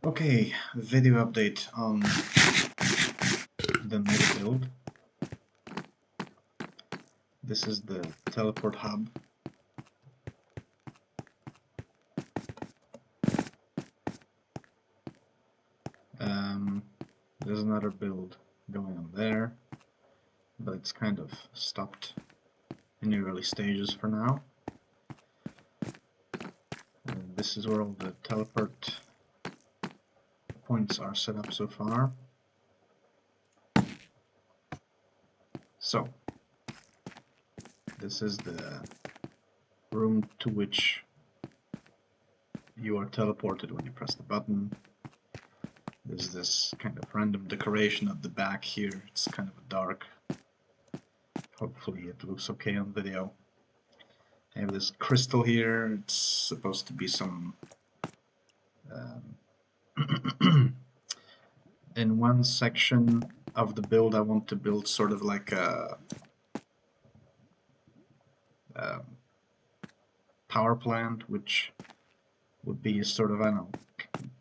Okay, video update on the Megabuild. This is the teleport hub. There's another build going on there, but it's kind of stopped in the early stages for now. This is where all the teleport points are set up so far. So, this is the room to which you are teleported when you press the button. There's this kind of random decoration at the back here. It's kind of dark. Hopefully it looks okay on video. I have this crystal here. It's supposed to be some... in one section of the build I want to build sort of like a power plant, which would be sort of, I don't know,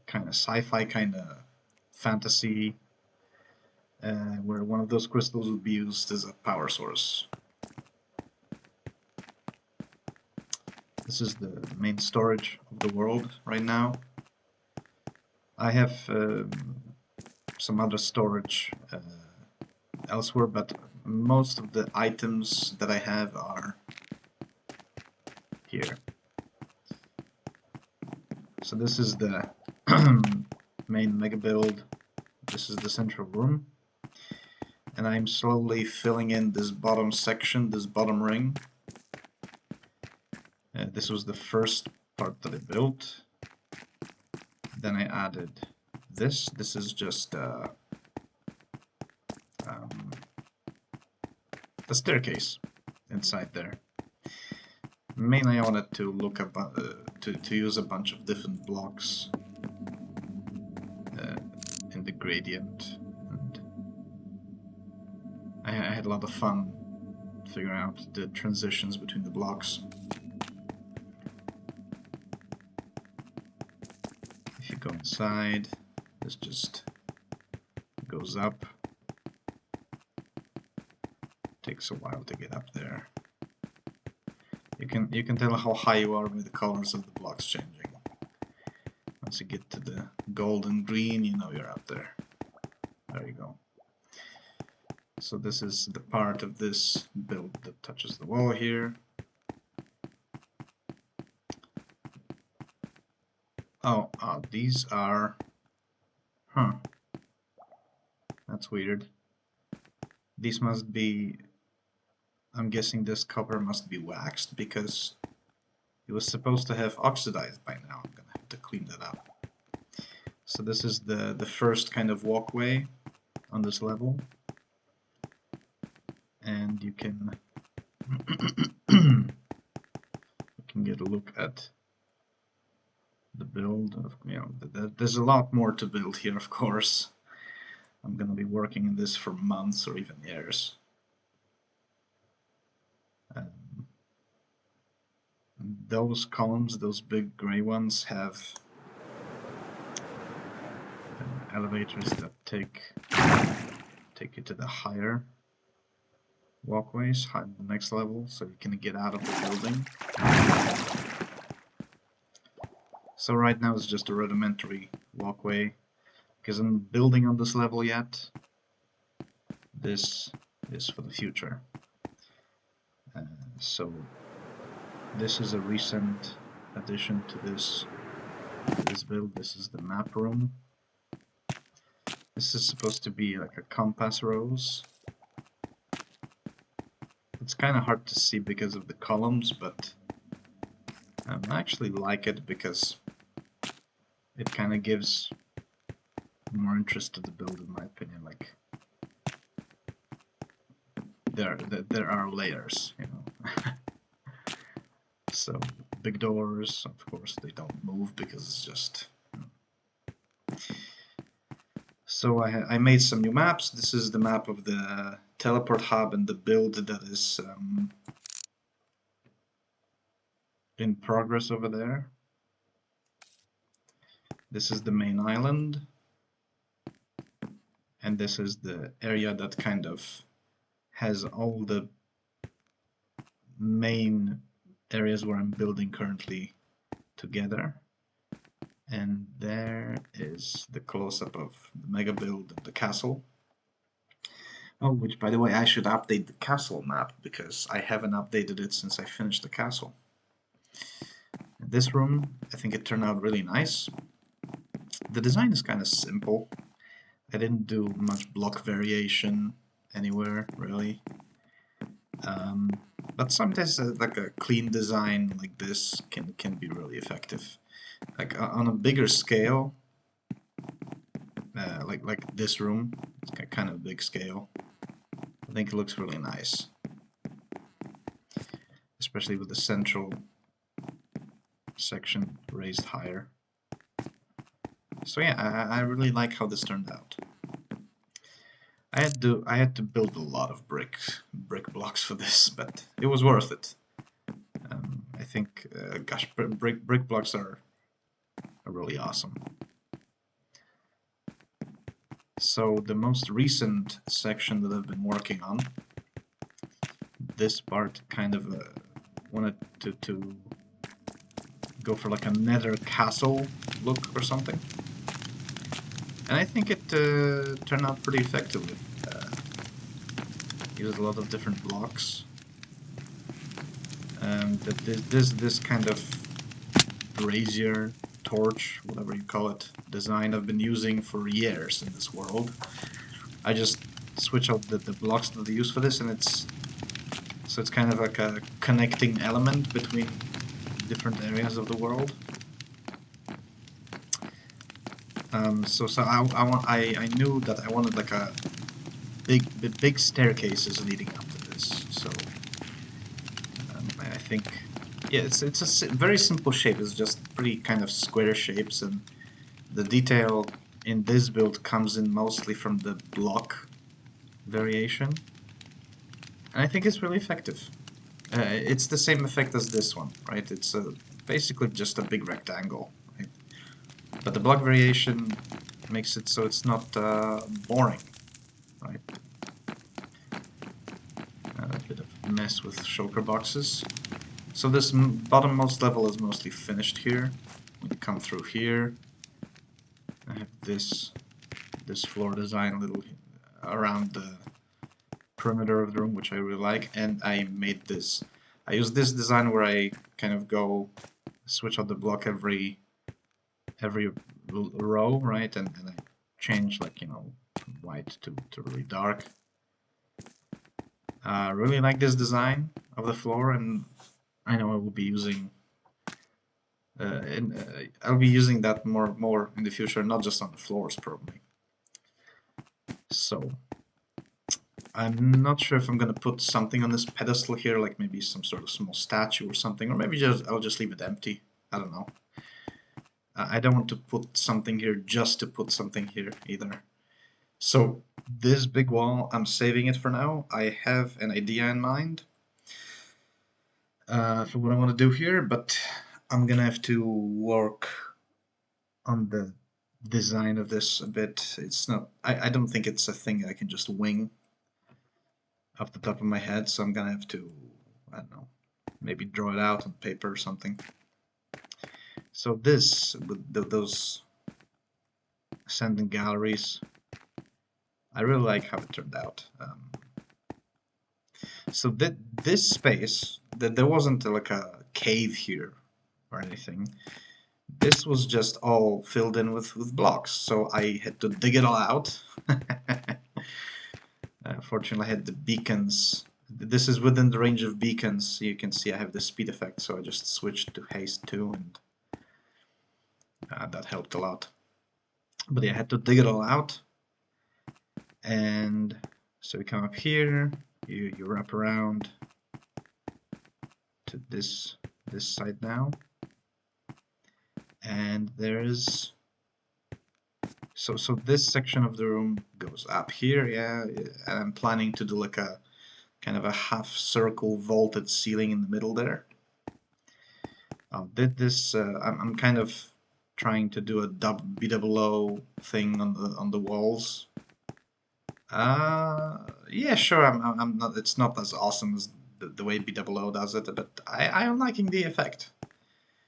kind of sci-fi, kind of fantasy, where one of those crystals would be used as a power source. This is the main storage of the world right now. I have some other storage elsewhere, but most of the items that I have are here. So this is the main megabuild. This is the central room, and I'm slowly filling in this bottom section, this bottom ring. This was the first part that I built. Then I added this. This is just a staircase inside there. Mainly I wanted to look about to use a bunch of different blocks in the gradient, and I had a lot of fun figuring out the transitions between the blocks. If you go inside, this just goes up. Takes a while to get up there. You can tell how high you are by the colors of the blocks changing. Once you get to the gold and green, you know you're up there. There you go. So this is the part of this build that touches the wall here. Oh, these are... Huh. That's weird. These must be... I'm guessing this copper must be waxed because it was supposed to have oxidized by now. I'm gonna have to clean that up. So this is the first kind of walkway on this level, and you can get a look at the build. There's a lot more to build here, of course. I'm gonna be working on this for months or even years. Those columns, those big gray ones, have elevators that take you to the higher walkways, the next level, so you can get out of the building. So right now it's just a rudimentary walkway, because I'm building on this level yet. This is for the future. So this is a recent addition to this build. This is the map room. This is supposed to be like a compass rose. It's kind of hard to see because of the columns, but I actually like it because it kind of gives more interest to the build, in my opinion. Like there are layers, you know. So big doors, of course, they don't move because it's just. So I made some new maps. This is the map of the teleport hub and the build that is in progress over there. This is the main island, and this is the area that kind of has all the main areas where I'm building currently together. And there is the close-up of the mega build of the castle. Oh, which, by the way, I should update the castle map because I haven't updated it since I finished the castle. In this room, I think it turned out really nice. The design is kind of simple. I didn't do much block variation anywhere, really. But sometimes like a clean design like this can be really effective. Like on a bigger scale, like this room, it's kind of big scale. I think it looks really nice, especially with the central section raised higher. So yeah, I really like how this turned out. I had to build a lot of brick blocks for this, but it was worth it. I think, gosh, brick blocks are really awesome. So the most recent section that I've been working on, this part kind of wanted to go for like a nether castle look or something. And I think it turned out pretty effectively. Used a lot of different blocks. This kind of brazier, torch, whatever you call it, design I've been using for years in this world. I just switch out the blocks that they use for this, and it's kind of like a connecting element between different areas of the world. I knew that I wanted like a big staircases leading up to this. So I think, yeah, it's a very simple shape. It's just pretty kind of square shapes, and the detail in this build comes in mostly from the block variation, and I think it's really effective. It's the same effect as this one, right? It's basically just a big rectangle, right? But the block variation makes it so it's not boring, right? A bit of mess with shulker boxes. So this bottommost level is mostly finished here. When you come through here, I have this floor design a little around the perimeter of the room, which I really like, and I made this. I use this design where I kind of go switch out the block every row, right, and I change, like, you know, from white to really dark. Really like this design of the floor, and I know I will be using I'll be using that more in the future, not just on the floors probably. So I'm not sure if I'm gonna put something on this pedestal here, like maybe some sort of small statue or something, or maybe I'll just leave it empty. I don't know. I don't want to put something here just to put something here either. So this big wall, I'm saving it for now. I have an idea in mind for what I want to do here, but I'm gonna have to work on the design of this a bit. It's not, I don't think it's a thing I can just wing off the top of my head, so I'm gonna have to, I don't know, maybe draw it out on paper or something. So this, with those ascending galleries, I really like how it turned out. So this space, there wasn't like a cave here or anything. This was just all filled in with blocks, so I had to dig it all out. Fortunately, I had the beacons. This is within the range of beacons. You can see I have the speed effect, so I just switched to haste 2, and that helped a lot. But yeah, I had to dig it all out. And so we come up here, you wrap around to this side now. And there's so this section of the room goes up here, yeah, and I'm planning to do like a kind of a half circle vaulted ceiling in the middle there. I'm kind of trying to do a B-double-O thing on the walls. Yeah, sure. I'm not. It's not as awesome as the way B-double-O does it, but I'm liking the effect,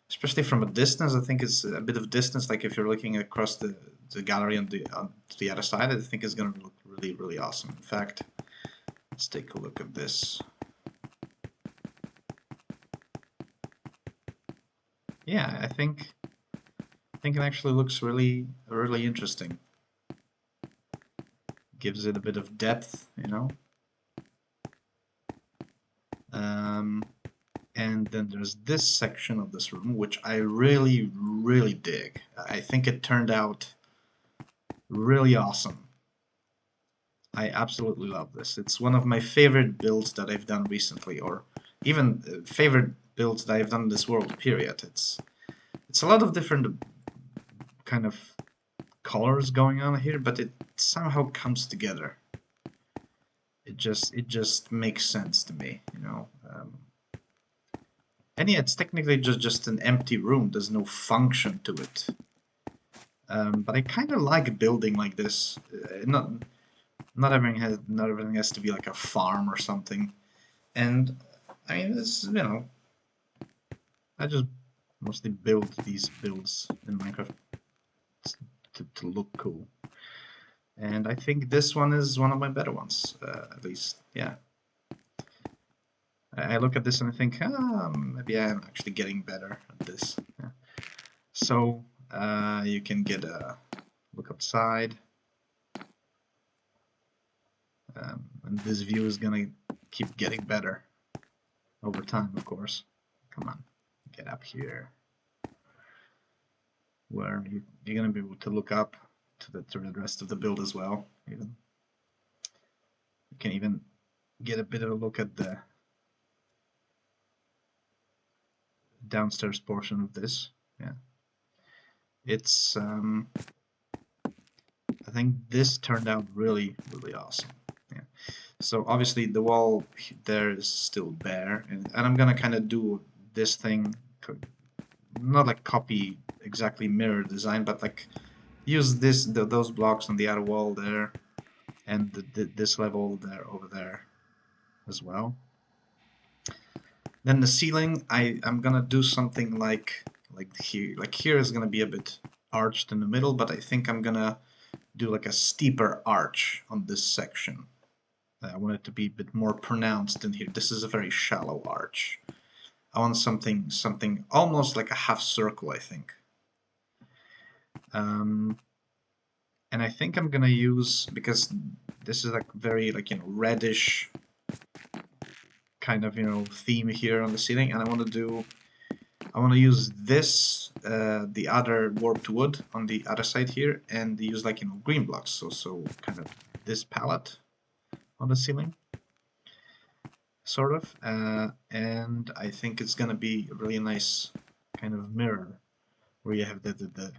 especially from a distance. I think it's a bit of distance. Like if you're looking across the gallery on the other side, I think it's gonna look really awesome. In fact, let's take a look at this. Yeah, I think it actually looks really interesting. Gives it a bit of depth, you know. And then there's this section of this room, which I really dig. I think it turned out really awesome. I absolutely love this. It's one of my favorite builds that I've done recently, or even favorite builds that I've done in this world, period. It's a lot of different kind of colors going on here, but it somehow comes together. It just makes sense to me, you know. And yeah, it's technically just an empty room. There's no function to it. But I kind of like building like this. Not everything has to be like a farm or something. And I mean, this, you know, I just mostly build these builds in Minecraft to look cool. And I think this one is one of my better ones, at least, yeah. I look at this and I think, maybe I'm actually getting better at this. Yeah. So, you can get a look outside. And this view is gonna keep getting better over time, of course. Come on, get up here, where you're gonna be able to look up to the rest of the build as well. Even you can even get a bit of a look at the downstairs portion of this. Yeah, it's I think this turned out really awesome. Yeah. So obviously the wall there is still bare, and I'm gonna kind of do this thing, not like copy exactly mirror design, but like use those blocks on the outer wall there, and this level there over there as well. Then the ceiling, I'm gonna do something like here. Like here is gonna be a bit arched in the middle, but I think I'm gonna do like a steeper arch on this section. I want it to be a bit more pronounced in here. This is a very shallow arch. I want something almost like a half circle, I think. And I think I'm gonna use, because this is like very like, you know, reddish kind of, you know, theme here on the ceiling, and I want to use this, the other warped wood on the other side here, and use like, you know, green blocks. So kind of this palette on the ceiling, sort of, and I think it's gonna be a really nice kind of mirror where you have the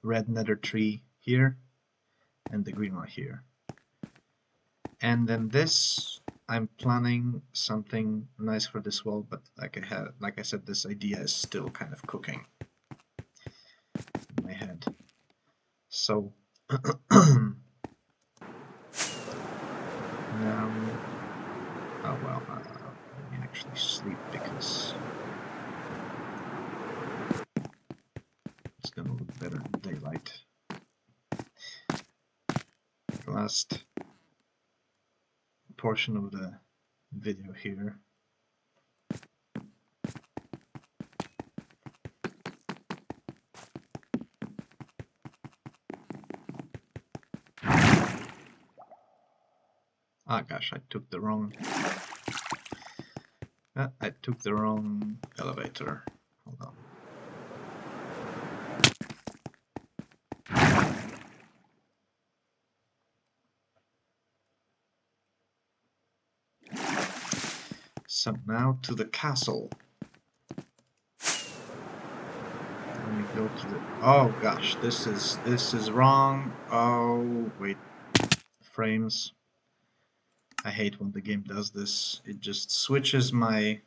red nether tree here and the green one here. And then this, I'm planning something nice for this wall, but like I said, this idea is still kind of cooking in my head. So oh well, let me actually sleep, because it's gonna look better in daylight. The last portion of the video here. Ah, gosh, I took the wrong elevator. Hold on. So now to the castle. Let me go to the... Oh gosh, this is wrong. Oh wait, frames. I hate when the game does this. It just switches my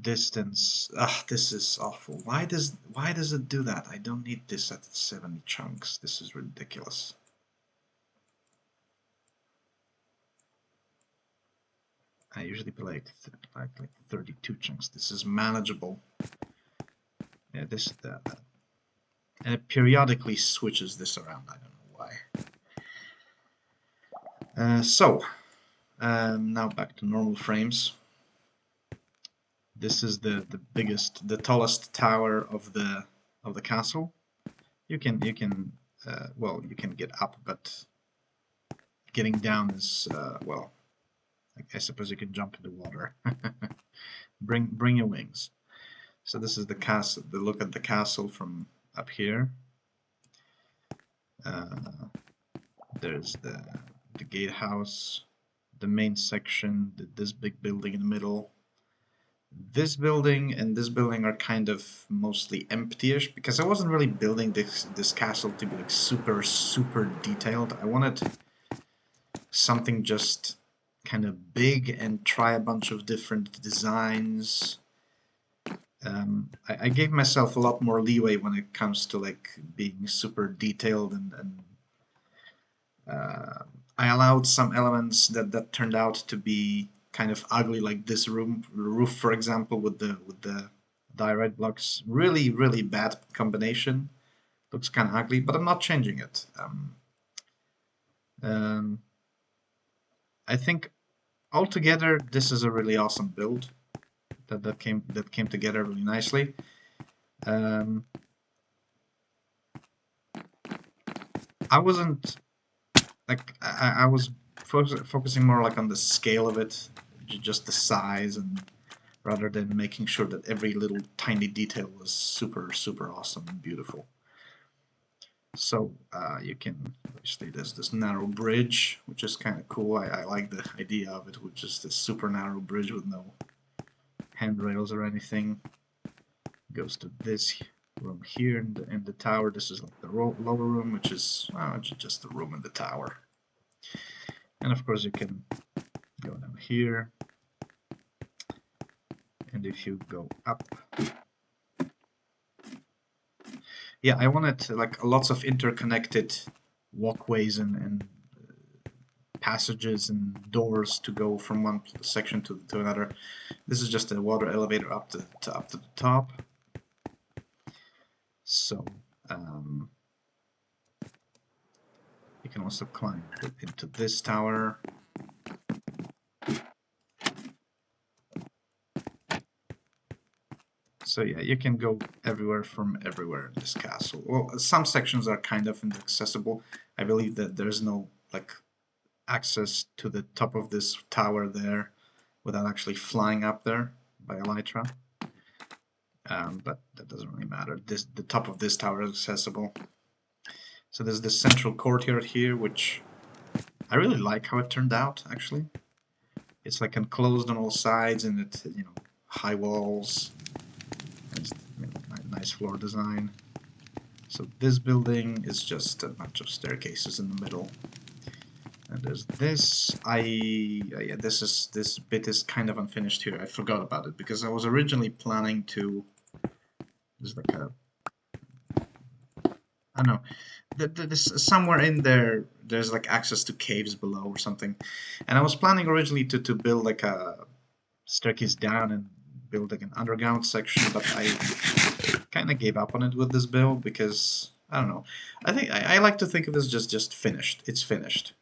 Distance. Ah, this is awful. Why does it do that? I don't need this at 70 chunks. This is ridiculous. I usually play like 32 chunks. This is manageable. Yeah, this and it periodically switches this around. I don't know why. Now back to normal frames. This is the biggest, the tallest tower of the castle. You can well, you can get up, but getting down is well, I suppose you can jump in the water. Bring your wings. So this is the castle. The look at the castle from up here. There's the gatehouse, the main section, this big building in the middle. This building and this building are kind of mostly empty-ish because I wasn't really building this castle to be like super detailed. I wanted something just kind of big and try a bunch of different designs. I gave myself a lot more leeway when it comes to like being super detailed, and I allowed some elements that turned out to be kind of ugly, like this roof, for example, with the diorite blocks. Really bad combination. Looks kind of ugly, but I'm not changing it. I think altogether this is a really awesome build that came together really nicely. I wasn't like I was focusing more like on the scale of it, just the size, and rather than making sure that every little tiny detail was super awesome and beautiful. So you can obviously there's this narrow bridge, which is kind of cool. I like the idea of it, which is this super narrow bridge with no handrails or anything. Goes to this room here in the tower. This is like the lower room, which is just the room in the tower. And of course you can go down here, and if you go up, yeah, I wanted like lots of interconnected walkways and passages and doors to go from one section to another. This is just a water elevator up to the top. So you can also climb into this tower. So yeah, you can go everywhere from everywhere in this castle. Well, some sections are kind of inaccessible. I believe that there's no like access to the top of this tower there without actually flying up there by elytra. But that doesn't really matter. The top of this tower is accessible. So there's this central courtyard here, which I really like how it turned out, actually. It's like enclosed on all sides, and it, high walls. It's, nice floor design. So this building is just a bunch of staircases in the middle. And there's this. Yeah, this bit is kind of unfinished here. I forgot about it because I was originally planning to. There's like a. I don't know. There's somewhere in there. There's like access to caves below or something, and I was planning originally to build like a staircase down and build like an underground section, but I kind of gave up on it with this build because I don't know. I think I like to think of this just finished. It's finished,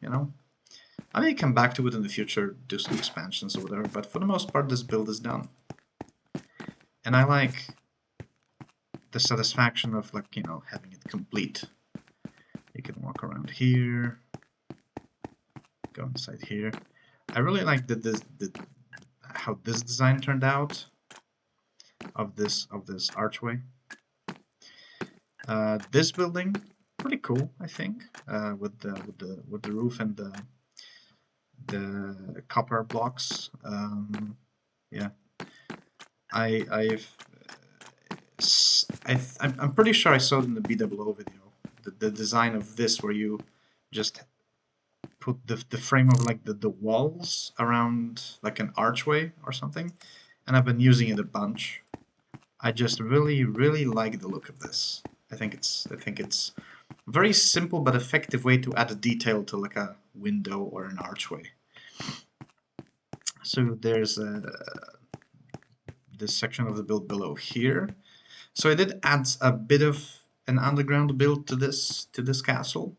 I may come back to it in the future, do some expansions or whatever, but for the most part this build is done. And I like the satisfaction of like, having it complete. You can walk around here, go inside here. I really like how this design turned out of this archway. This building, pretty cool, I think, with the roof and the copper blocks. Yeah, I'm pretty sure I saw it in the B00 video. The design of this, where you just put the frame of like the walls around like an archway or something, and I've been using it a bunch. I just really like the look of this. I think it's a very simple but effective way to add a detail to like a window or an archway. So there's this section of the build below here. So I did add a bit of an underground build to this castle.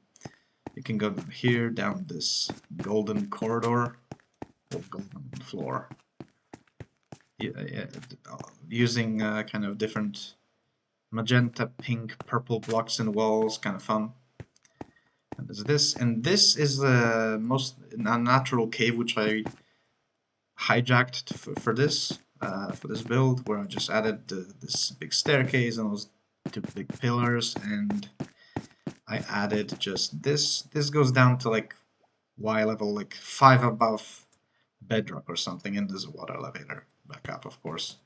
You can go here down this golden corridor or golden floor, using kind of different magenta, pink, purple blocks in the walls, kind of fun. And there's this, and this is the most unnatural cave which I hijacked for this build, where I just added this big staircase and those two big pillars, and I added just this. This goes down to like Y level, like 5 above bedrock or something, and there's a water elevator back up, of course.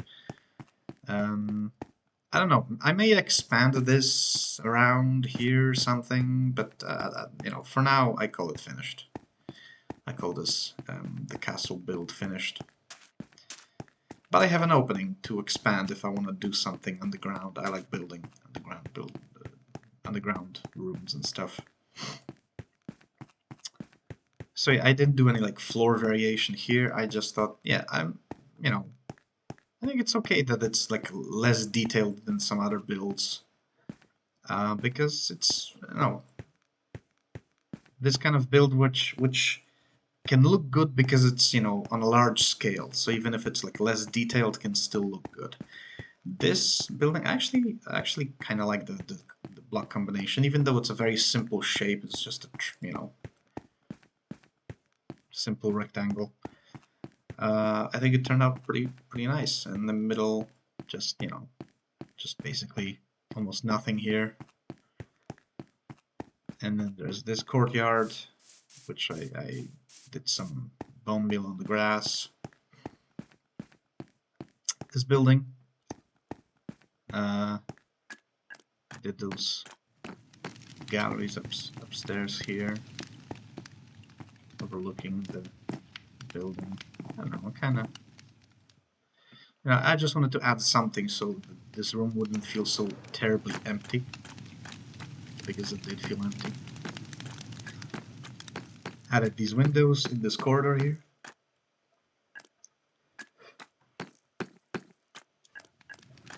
I don't know, I may expand this around here or something, but you know, for now I call it finished. I call this the castle build finished. But I have an opening to expand if I want to do something underground. I like building underground rooms and stuff. So yeah, I didn't do any like floor variation here. I just thought, yeah, you know, I think it's okay that it's like less detailed than some other builds, because it's, you know, this kind of build which can look good because it's, you know, on a large scale. So even if it's like less detailed, it can still look good. This building, I actually kind of like the block combination, even though it's a very simple shape. It's just a, you know, simple rectangle. I think it turned out pretty nice. In the middle, just, you know, just basically almost nothing here. And then there's this courtyard, which I did some bone meal on the grass. This building, I did those galleries upstairs here, overlooking the building. I don't know, kind of. You know, I just wanted to add something so this room wouldn't feel so terribly empty, because it did feel empty. Added these windows in this corridor here.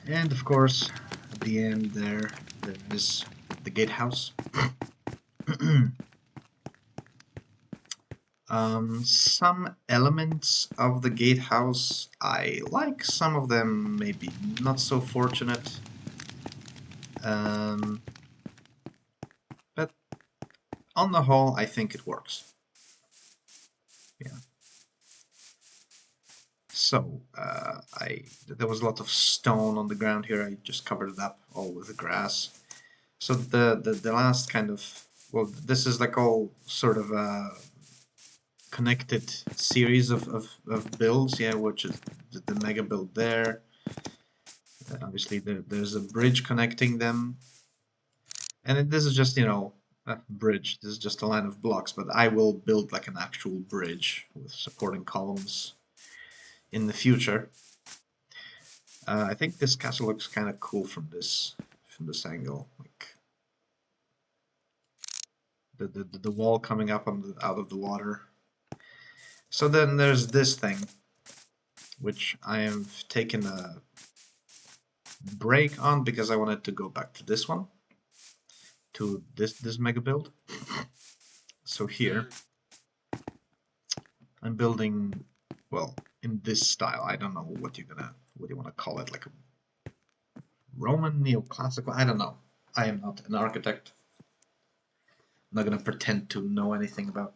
And of course, at the end there is the gatehouse. Some elements of the gatehouse I like, some of them maybe not so fortunate. But on the whole, I think it works. Yeah. So, there was a lot of stone on the ground here. I just covered it up all with the grass. So the last kind of, well, this is like all sort of a connected series of builds, yeah, which is the mega build there. Obviously, there's a bridge connecting them. And this is just, you know, a bridge. This is just a line of blocks, but I will build like an actual bridge with supporting columns in the future. I think this castle looks kind of cool from this angle, like the wall coming up on out of the water. So then there's this thing, which I have taken a break on because I wanted to go back to this one, to this mega build. So here I'm building, well, in this style. I don't know what you want to call it, like a Roman neoclassical. I don't know. I am not an architect. I'm not gonna pretend to know anything about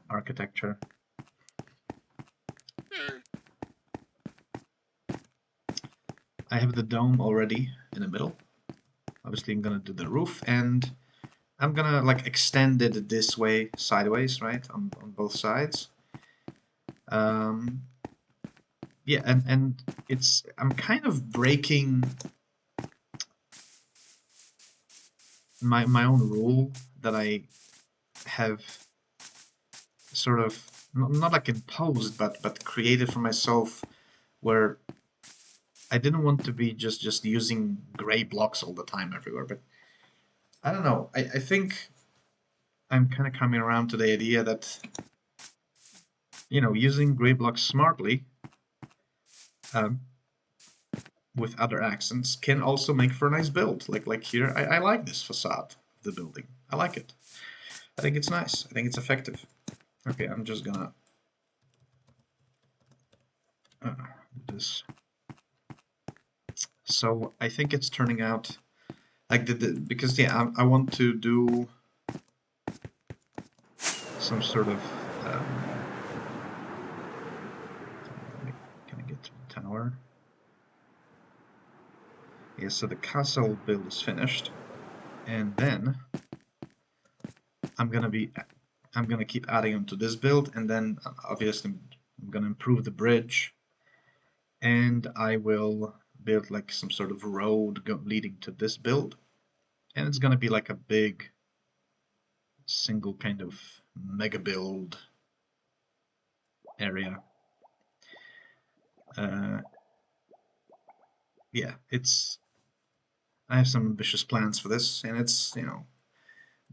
architecture. I have the dome already in the middle. Obviously, I'm gonna do the roof, and I'm gonna like extend it this way, sideways, right, on both sides. Yeah, and I'm kind of breaking my own rule that I have sort of not like imposed, but created for myself where I didn't want to be just using gray blocks all the time everywhere, but I don't know. I think I'm kind of coming around to the idea that, you know, using gray blocks smartly um, with other accents can also make for a nice build. Like here, I like this facade of the building. I like it. I think it's nice. I think it's effective. Okay, I'm just gonna do this. So I think it's turning out like because yeah, I want to do some sort of can I get to the tower? Yeah, so the castle build is finished, and then I'm gonna keep adding on to this build, and then obviously I'm gonna improve the bridge, and I will build like some sort of road leading to this build, and it's gonna be like a big single kind of mega build area. Yeah, I have some ambitious plans for this, and it's, you know,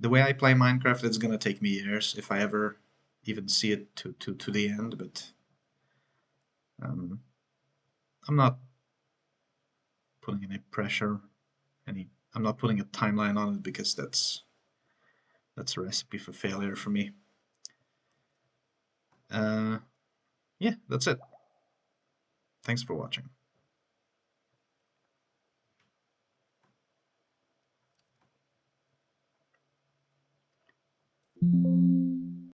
the way I play Minecraft, it's gonna take me years if I ever even see it to the end, but um, I'm not putting any pressure, I'm not putting a timeline on it because that's a recipe for failure for me. Yeah, that's it. Thanks for watching.